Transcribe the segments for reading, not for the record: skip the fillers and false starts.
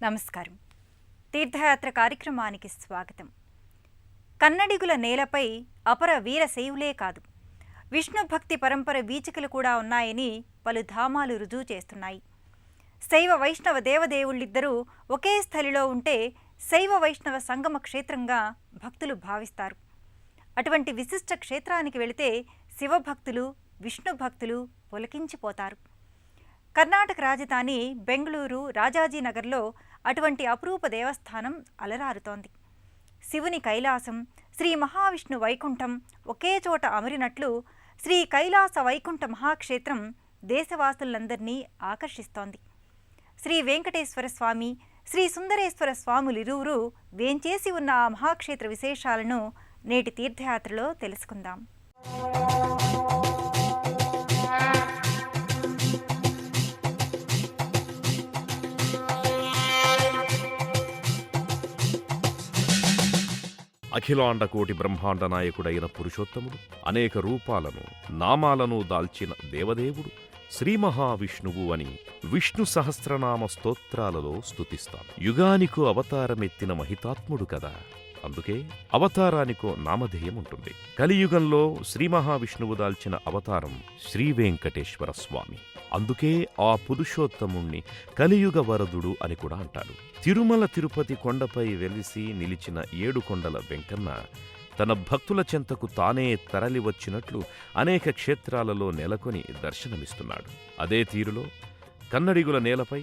నమస్కారం. తీర్థయాత్ర కార్యక్రమానికి స్వాగతం. కన్నడిగుల నేలపై అపర వీరశైవులే కాదు, విష్ణు భక్తి పరంపర వీచికలు కూడా ఉన్నాయని పలు ధామాలు రుజువు చేస్తున్నాయి. శైవ వైష్ణవ దేవదేవుళ్ళిద్దరూ ఒకే స్థలిలో ఉంటే శైవ వైష్ణవ సంగమ క్షేత్రంగా భక్తులు భావిస్తారు. అటువంటి విశిష్ట క్షేత్రానికి వెళితే శివభక్తులు, విష్ణు భక్తులు పులకించిపోతారు. కర్ణాటక రాజధాని బెంగళూరు రాజాజీనగర్లో అటువంటి అపురూప దేవస్థానం అలరారుతోంది. శివుని కైలాసం, శ్రీ మహావిష్ణు వైకుంఠం ఒకే చోట అమరినట్లు శ్రీ కైలాస వైకుంఠ మహాక్షేత్రం దేశవాసులందరినీ ఆకర్షిస్తోంది. శ్రీ వెంకటేశ్వర స్వామి, శ్రీ సుందరేశ్వర స్వాములిరువురు వేంచేసి ఉన్న ఆ మహాక్షేత్ర విశేషాలను నేటి తీర్థయాత్రలో తెలుసుకుందాం. అఖిలాండ కోటి బ్రహ్మాండ నాయకుడైన పురుషోత్తముడు, అనేక రూపాలను, నామాలను దాల్చిన దేవదేవుడు శ్రీ మహావిష్ణువు అని విష్ణు సహస్రనామ స్తోత్రాలలో స్తుతిస్తాం. యుగానికో అవతారమెత్తిన మహితాత్ముడు కదా, అందుకే అవతారానికో నామధేయం ఉంటుంది. కలియుగంలో శ్రీ మహావిష్ణువు దాల్చిన అవతారం శ్రీ వెంకటేశ్వర స్వామి. అందుకే ఆ పురుషోత్తముణ్ణి కలియుగ వరదుడు అని కూడా అంటారు. తిరుమల తిరుపతి కొండపై వెలిసి నిలిచిన ఏడుకొండల వెంకన్న తన భక్తుల చెంతకు తానే తరలివచ్చినట్లు అనేక క్షేత్రాలలో నెలకొని దర్శనమిస్తున్నాడు. అదే తీరులో కన్నడిగుల నేలపై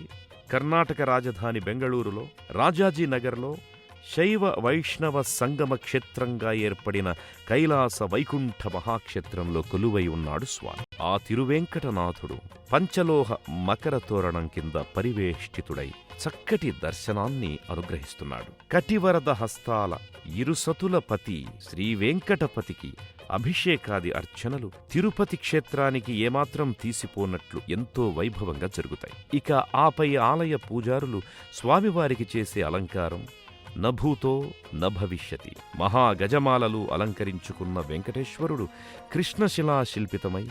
కర్ణాటక రాజధాని బెంగళూరులో రాజాజీనగర్లో శైవ వైష్ణవ సంగమ క్షేత్రంగా ఏర్పడిన కైలాస వైకుంఠ మహాక్షేత్రంలో కొలువై ఉన్నాడు స్వామి. ఆ తిరువెంకటనాథుడు పంచలోహ మకర తోరణం కింద పరివేష్టితుడై చక్కటి దర్శనాన్ని అనుగ్రహిస్తున్నాడు. కటివరద హస్తాల ఇరుసతుల పతి శ్రీ వెంకటపతికి అభిషేకాది అర్చనలు తిరుపతి క్షేత్రానికి ఏమాత్రం తీసిపోనట్లు ఎంతో వైభవంగా జరుగుతాయి. ఇక ఆపై ఆలయ పూజారులు స్వామివారికి చేసే అలంకారం నభూతో నభవిష్యతి. మహాగజమాలలు అలంకరించుకున్న వెంకటేశ్వరుడు కృష్ణశిలా శిల్పితమై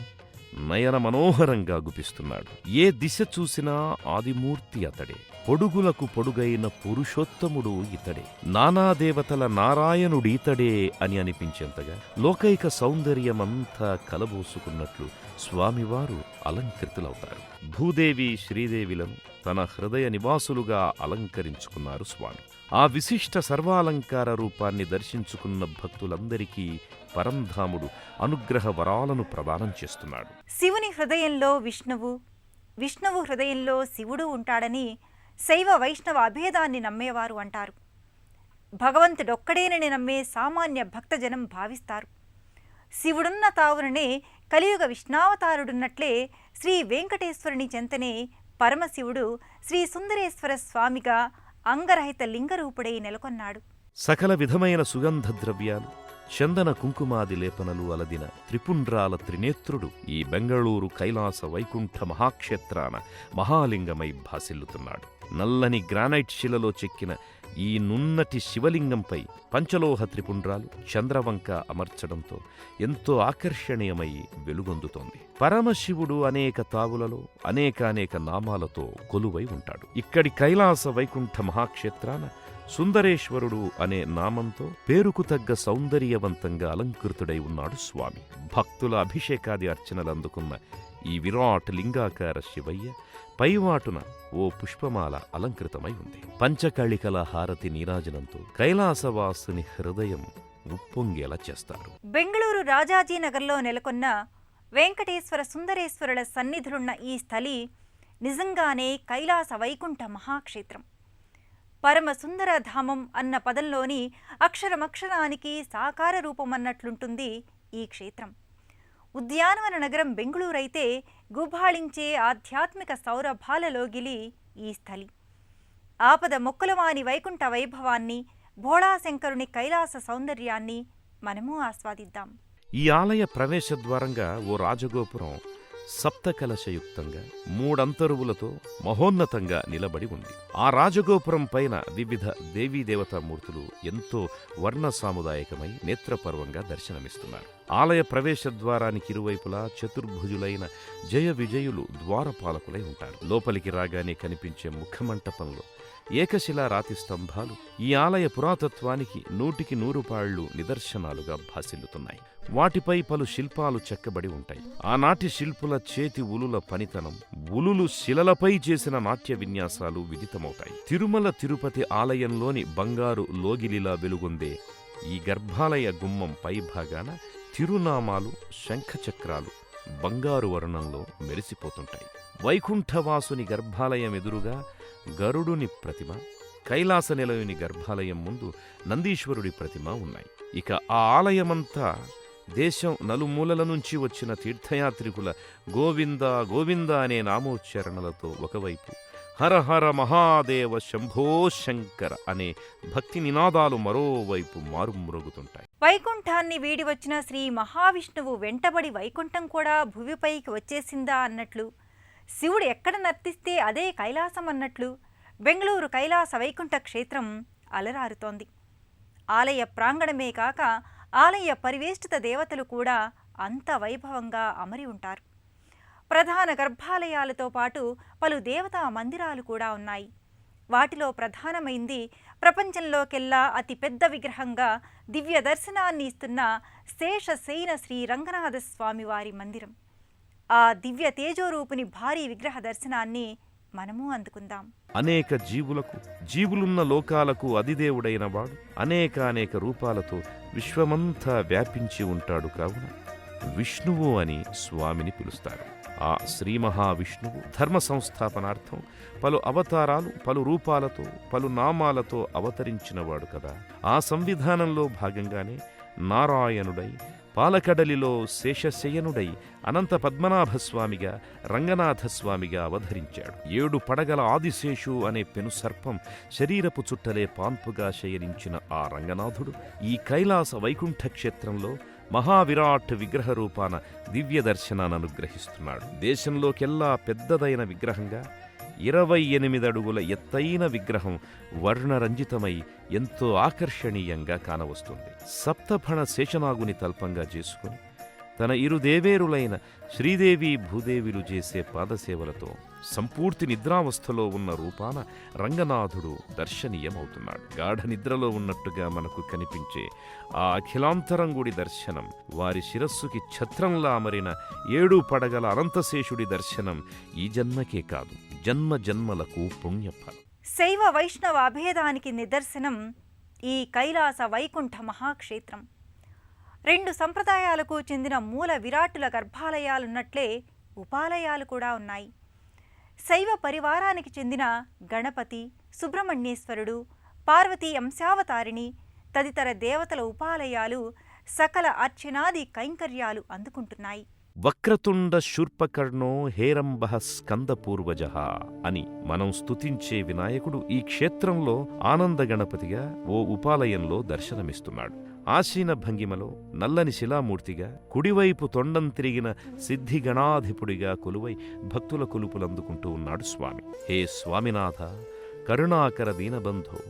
నయన మనోహరంగా గుపిస్తున్నాడు. ఏ దిశ చూసినా ఆదిమూర్తి అతడే, పొడుగులకు పొడుగైన పురుషోత్తముడు ఇతడే, నానాదేవతల నారాయణుడీతడే అని అనిపించేంతగా లోకైక సౌందర్యమంతా కలబోసుకున్నట్లు స్వామివారు అలంకృతులవుతారు. భూదేవి శ్రీదేవిలను తన హృదయ నివాసులుగా అలంకరించుకున్నారు స్వామి. ఆ విశిష్ట సర్వాలంకార రూపాన్ని దర్శించుకున్న భక్తులందరికీ పరంధాముడు అనుగ్రహ వరాలను ప్రదానం చేస్తున్నాడు. శివుని హృదయంలో విష్ణువు, విష్ణువు హృదయంలో శివుడు ఉంటాడని శైవ వైష్ణవ అభేదాన్ని నమ్మేవారు అంటారు. భగవంతుడొక్కడేనని నమ్మే సామాన్య భక్తజనం భావిస్తారు. శివుడున్న తావుననే కలియుగ విష్ణావతారుడున్నట్లే శ్రీ వెంకటేశ్వరుని చెంతనే పరమశివుడు శ్రీ సుందరేశ్వర స్వామిగా అంగరహిత లింగరూపుడై నెలకొన్నాడు. సకల విధమైన సుగంధ ద్రవ్యాలు, చందన కుంకుమాది లేపనలు అలదిన త్రిపుండ్రాల త్రినేత్రుడు ఈ బెంగళూరు కైలాస వైకుంఠ మహాక్షేత్రాన మహాలింగమై భాసిల్లుతున్నాడు. నల్లని గ్రానైట్ శిలలో చెక్కిన ఈ నున్నటి శివలింగంపై పంచలోహ త్రిపుండ్రాలు చంద్రవంక అమర్చడంతో ఎంతో ఆకర్షణీయమై వెలుగొందుతోంది. పరమశివుడు అనేక తావులలో అనేకానేక నామాలతో కొలువై ఉంటాడు. ఇక్కడి కైలాస వైకుంఠ మహాక్షేత్రాన సుందరేశ్వరుడు అనే నామంతో పేరుకు తగ్గ సౌందర్యవంతంగా అలంకృతుడై ఉన్నాడు స్వామి. భక్తుల అభిషేకాది అర్చనలు అందుకున్న ఈ విరాట్ లింగాకార శివయ్య పైవాటున ఓ పుష్పమాల అలంకృతమై ఉంది. పంచకళికల హారతి నీరాజనంతో కైలాసవాసుని హృదయం ఉప్పొంగేలా చేస్తారు. బెంగళూరు రాజాజీనగర్లో నెలకొన్న వెంకటేశ్వర సుందరేశ్వరుల సన్నిధులున్న ఈ స్థలి నిజంగానే కైలాస వైకుంఠ మహాక్షేత్రం. పరమ సుందరధామం అన్న పదంలోని అక్షరమక్షరానికి సాకార రూపమన్నట్లుంటుంది ఈ క్షేత్రం. ఉద్యానవన నగరం బెంగళూరైతే గుబాళించే ఆధ్యాత్మిక సౌరభాలలోగిలి ఈ స్థలి. ఆపద మొక్కలవాని వైకుంఠ వైభవాన్ని, భోళాశంకరుని కైలాస సౌందర్యాన్ని మనము ఆస్వాదిద్దాం. ఈ ఆలయ ప్రవేశద్వారంగా ఓ రాజగోపురం సప్తకలశయుక్తంగా మూడంతరువులతో మహోన్నతంగా నిలబడి ఉంది. ఆ రాజగోపురం పైన వివిధ దేవీదేవతామూర్తులు ఎంతో వర్ణ సాముదాయకమై నేత్రపర్వంగా దర్శనమిస్తున్నారు. ఆలయ ప్రవేశద్వారానికి ఇరువైపులా చతుర్భుజులైన జయ విజయులు ద్వారపాలకులై ఉంటారు. లోపలికి రాగానే కనిపించే ముఖమంటపంలో ఏకశిలా రాతి స్తంభాలు ఈ ఆలయ పురాతత్వానికి 100కి 100 నిదర్శనాలుగా భాసిల్లుతున్నాయి. వాటిపై పలు శిల్పాలు చెక్కబడి ఉంటాయి. ఆనాటి శిల్పుల చేతి ఉలుల పనితనం, ఉలులు శిలలపై చేసిన నాట్య విన్యాసాలు విదితమవుతాయి. తిరుమల తిరుపతి ఆలయంలోని బంగారు లోగిలిలా వెలుగొందే ఈ గర్భాలయ గుమ్మం పైభాగాన తిరునామాలు, శంఖచక్రాలు బంగారు వర్ణంలో మెరిసిపోతుంటాయి. వైకుంఠవాసుని గర్భాలయం ఎదురుగా గరుడుని ప్రతిమ, కైలాస నిలయుని గర్భాలయం ముందు నందీశ్వరుడి ప్రతిమ ఉన్నాయి. ఇక ఆ ఆలయమంతా దేశం నలుమూలల నుంచి వచ్చిన తీర్థయాత్రికుల గోవింద గోవింద అనే నామోచ్చారణలతో ఒకవైపు, హర హర మహాదేవ శంభో శంకర అనే భక్తి నినాదాలు మరోవైపు మారుమ్రోగుతుంటాయి. వైకుంఠాన్ని వీడి వచ్చిన శ్రీ మహావిష్ణువు వెంటబడి వైకుంఠం కూడా భువిపైకి వచ్చేసిందా అన్నట్లు, శివుడు ఎక్కడ నర్తిస్తే అదే కైలాసం అన్నట్లు బెంగళూరు కైలాస వైకుంఠ క్షేత్రం అలరారుతోంది. ఆలయ ప్రాంగణమే కాక ఆలయ పరివేష్టిత దేవతలు కూడా అంత వైభవంగా అమరి ఉంటారు. ప్రధాన గర్భాలయాలతో పాటు పలు దేవతా మందిరాలు కూడా ఉన్నాయి. వాటిలో ప్రధానమైంది ప్రపంచంలోకెల్లా అతిపెద్ద విగ్రహంగా దివ్య దర్శనాన్ని ఇస్తున్న శేషశయన శ్రీ రంగనాథ స్వామివారి మందిరం. ఆ దివ్య తేజోరూపుని భారీ విగ్రహ దర్శనాన్ని మనము అందుకుందాం. అనేక జీవులున్న లోకాలకు అధిదేవుడైన వాడు అనేక రూపాలతో విశ్వమంతా వ్యాపించి ఉంటాడు. కావున విష్ణువు అని స్వామిని పిలుస్తారు. ఆ శ్రీ మహావిష్ణువు ధర్మ సంస్థాపనార్థం పలు అవతారాలు, పలు రూపాలతో, పలు నామాలతో అవతరించినవాడు కదా. ఆ సంవిధానంలో భాగంగానే నారాయణుడై, పాలకడలిలో శేషశయనుడై, అనంత పద్మనాభస్వామిగా, రంగనాథస్వామిగా అవతరించాడు. 7 పడగల ఆదిశేషు అనే పెను సర్పం శరీరపు చుట్టలే పాన్పుగా శయనించిన ఆ రంగనాథుడు ఈ కైలాస వైకుంఠ క్షేత్రంలో మహావిరాట్ విగ్రహ రూపాన దివ్య దర్శనాన్ని అనుగ్రహిస్తున్నాడు. దేశంలోకెల్లా పెద్దదైన విగ్రహంగా 28 అడుగుల ఎత్తైన విగ్రహం వర్ణరంజితమై ఎంతో ఆకర్షణీయంగా కానవస్తుంది. సప్తఫణ శేషనాగుని తల్పంగా చేసుకుని తన ఇరుదేవేరులైన శ్రీదేవి భూదేవిలు చేసే పాదసేవలతో సంపూర్తి నిద్రావస్థలో ఉన్న రూపాన రంగనాథుడు దర్శనీయమవుతున్నాడు. గాఢ నిద్రలో ఉన్నట్టుగా మనకు కనిపించే ఆ అఖిలాంతరంగుడి దర్శనం, వారి శిరస్సుకి ఛత్రంలా అమరిన 7 పడగల అనంతశేషుడి దర్శనం ఈ జన్మకే కాదు, జన్మ జన్మలకు పుణ్యఫలం. శైవ వైష్ణవ అభేదానికి నిదర్శనం ఈ కైలాస వైకుంఠ మహాక్షేత్రం. 2 సంప్రదాయాలకు చెందిన మూల విరాటుల గర్భాలయాలున్నట్లే ఉపాలయాలు కూడా ఉన్నాయి. శైవ పరివారానికి చెందిన గణపతి, సుబ్రహ్మణ్యేశ్వరుడు, పార్వతీ అంశావతారిణి తదితర దేవతల ఉపాలయాలు సకల అర్చనాది కైంకర్యాలు అందుకుంటున్నాయి. వక్రతుండ శూర్పకర్ణో హేరంబః స్కందపూర్వజః అని మనం స్తుతించే వినాయకుడు ఈ క్షేత్రంలో ఆనంద గణపతిగా ఓ ఉపాలయంలో దర్శనమిస్తున్నాడు. ఆసీన భంగిమలో నల్లని శిలామూర్తిగా, కుడివైపు తొండం తిరిగిన సిద్ధిగణాధిపుడిగా కొలువై భక్తుల కొలుపులందుకుంటూ ఉన్నాడు స్వామి. హే స్వామినాథ, కరుణాకర దీనబంధో,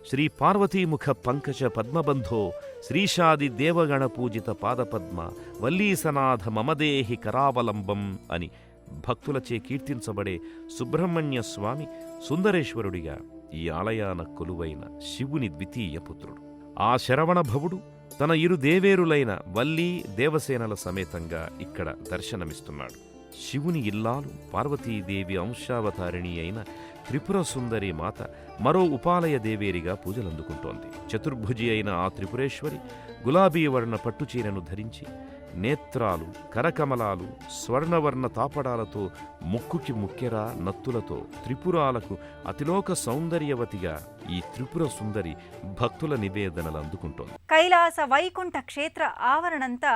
శ్రీ పార్వతీముఖ పంకజ పద్మబంధో, శ్రీషాది దేవగణ పూజిత పాదపద్మ, వల్లీసనాథ మమదేహి కరావలంబం అని భక్తులచే కీర్తించబడే సుబ్రహ్మణ్య స్వామి సుందరేశ్వరుడిగా ఈ ఆలయాన కొలువైన శివుని ద్వితీయ పుత్రుడు. ఆ శరవణభవుడు తన ఇరు దేవేరులైన వల్లీ దేవసేనల సమేతంగా ఇక్కడ దర్శనమిస్తున్నాడు. శివుని ఇల్లాలు పార్వతీదేవి అంశావతారిణి అయిన త్రిపుర సుందరి మాత మరో ఉపాలయ దేవేరిగా పూజలందుకుంటోంది. చతుర్భుజి అయిన ఆ త్రిపురేశ్వరి గులాబీ వర్ణ పట్టుచీరను ధరించి నేత్రాలు, కరకమలాలు, స్వర్ణవర్ణ తాపడాలతో, ముక్కుకి ముక్కెర నత్తులతో త్రిపురాలకు అతిలోక సౌందర్యవతిగా ఈ త్రిపుర సుందరి భక్తుల నివేదనలు అందుకుంటోంది. కైలాస వైకుంఠ క్షేత్ర ఆవరణంతా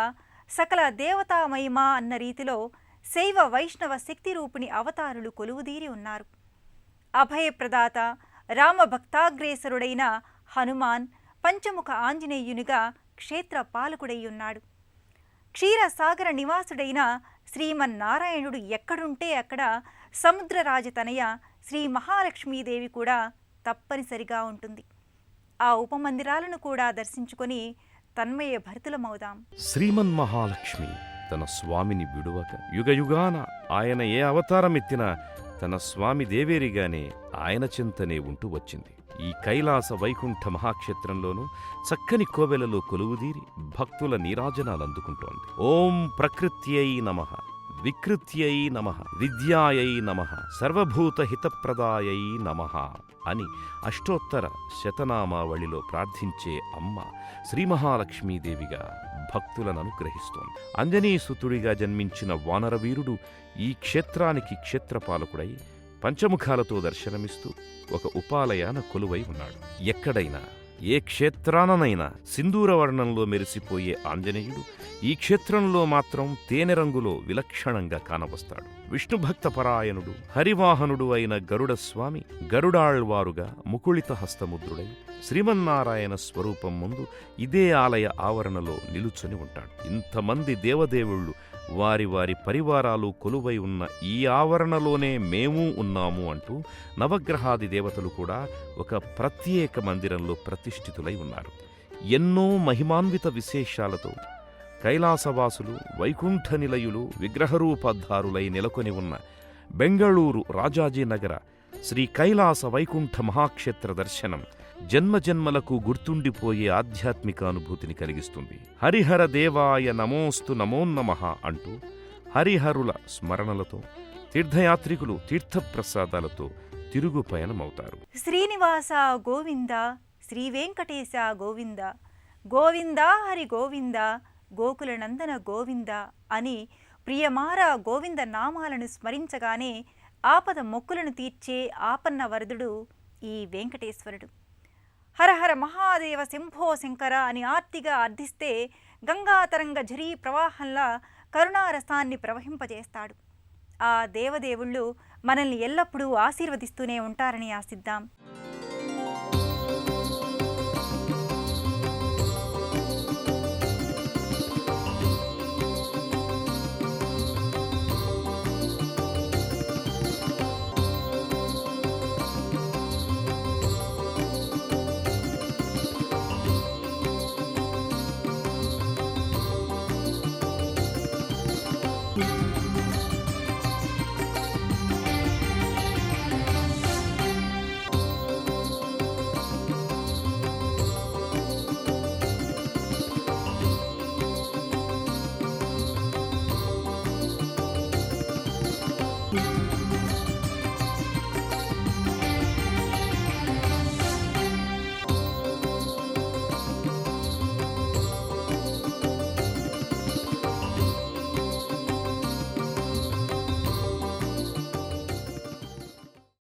సకల దేవతామహిమ అన్న రీతిలో శైవ వైష్ణవ శక్తి రూపిణి అవతారులు కొలువుదీరి ఉన్నారు. అభయప్రదాత రామభక్తాగ్రేసరుడైన హనుమాన్ పంచముఖ ఆంజనేయునిగా క్షేత్ర పాలకుడై ఉన్నాడు. క్షీరసాగర నివాసుడైన శ్రీమన్నారాయణుడు ఎక్కడుంటే అక్కడ సముద్రరాజతనయ శ్రీ మహాలక్ష్మీదేవి కూడా తప్పనిసరిగా ఉంటుంది. ఆ ఉపమందిరాలను కూడా దర్శించుకొని తన్మయ భరితులమవుదాం. శ్రీమన్మహాలక్ష్మి తన స్వామిని విడువక యుగయుగాన ఆయన ఏ అవతారమెత్తినా తన స్వామి దేవేరిగానే ఆయన చింతనే ఉంటూ వచ్చింది. ఈ కైలాస వైకుంఠ మహాక్షేత్రంలోనూ చక్కని కోవెలలో కొలువుదీరి భక్తుల నీరాజనాలందుకుంటోంది. ఓం ప్రకృత్యై నమః, వికృత్యై నమః, విద్యాయై నమః, సర్వభూతహితప్రదాయై నమః అని అష్టోత్తర శతనామావళిలో ప్రార్థించే అమ్మ శ్రీ మహాలక్ష్మీదేవిగా భక్తులను అనుగ్రహిస్తోంది. అంజనీసుతుడిగా జన్మించిన వానరవీరుడు ఈ క్షేత్రానికి క్షేత్రపాలకుడై పంచముఖాలతో దర్శనమిస్తూ ఒక ఉపాలయాన కొలువై ఉన్నాడు. ఎక్కడైనా ఏ క్షేత్రాననైనా సింధూరవర్ణంలో మెరిసిపోయే ఆంజనేయుడు ఈ క్షేత్రంలో మాత్రం తేనె రంగులో విలక్షణంగా కానవస్తాడు. విష్ణుభక్త పరాయణుడు హరివాహనుడు అయిన గరుడస్వామి గరుడాళ్వారుగా ముకుళిత హస్తముద్రుడై శ్రీమన్నారాయణ స్వరూపం ముందు ఇదే ఆలయ ఆవరణలో నిలుచుని ఉంటాడు. ఇంతమంది దేవదేవుళ్ళు వారి వారి పరివారాలు కొలువై ఉన్న ఈ ఆవరణలోనే మేము ఉన్నాము అంటూ నవగ్రహాది దేవతలు కూడా ఒక ప్రత్యేక మందిరంలో ప్రతిష్ఠితులై ఉన్నారు. ఎన్నో మహిమాన్విత విశేషాలతో కైలాసవాసులు వైకుంఠ నిలయులు విగ్రహరూపధారులై నెలకొని ఉన్న బెంగళూరు రాజాజీనగర శ్రీ కైలాస వైకుంఠ మహాక్షేత్ర దర్శనం జన్మజన్మలకు గుర్తుండిపోయే ఆధ్యాత్మిక అనుభూతిని కలిగిస్తుంది. హరిహర దేవాయ నమోస్తు నమోన్నమః అంటూ హరిహరుల స్మరణలతో తీర్థయాత్రికులు తీర్థప్రసాదాలతో తిరుగు పయనమవుతారు. శ్రీనివాస గోవింద, శ్రీవేంకటేశ గోవింద, గోవింద హరి గోవింద, గోకులనందన గోవింద అని ప్రియమార గోవింద నామాలను స్మరించగానే ఆపద మొక్కులను తీర్చే ఆపన్న వరదుడు ఈ వెంకటేశ్వరుడు. హరహర మహాదేవ శంభో శంకర అని ఆర్తిగా అర్థిస్తే గంగాతరంగ ఝరీ ప్రవాహంలా కరుణారసాన్ని ప్రవహింపజేస్తాడు. ఆ దేవదేవుళ్ళు మనల్ని ఎల్లప్పుడూ ఆశీర్వదిస్తూనే ఉంటారని ఆశిద్దాం.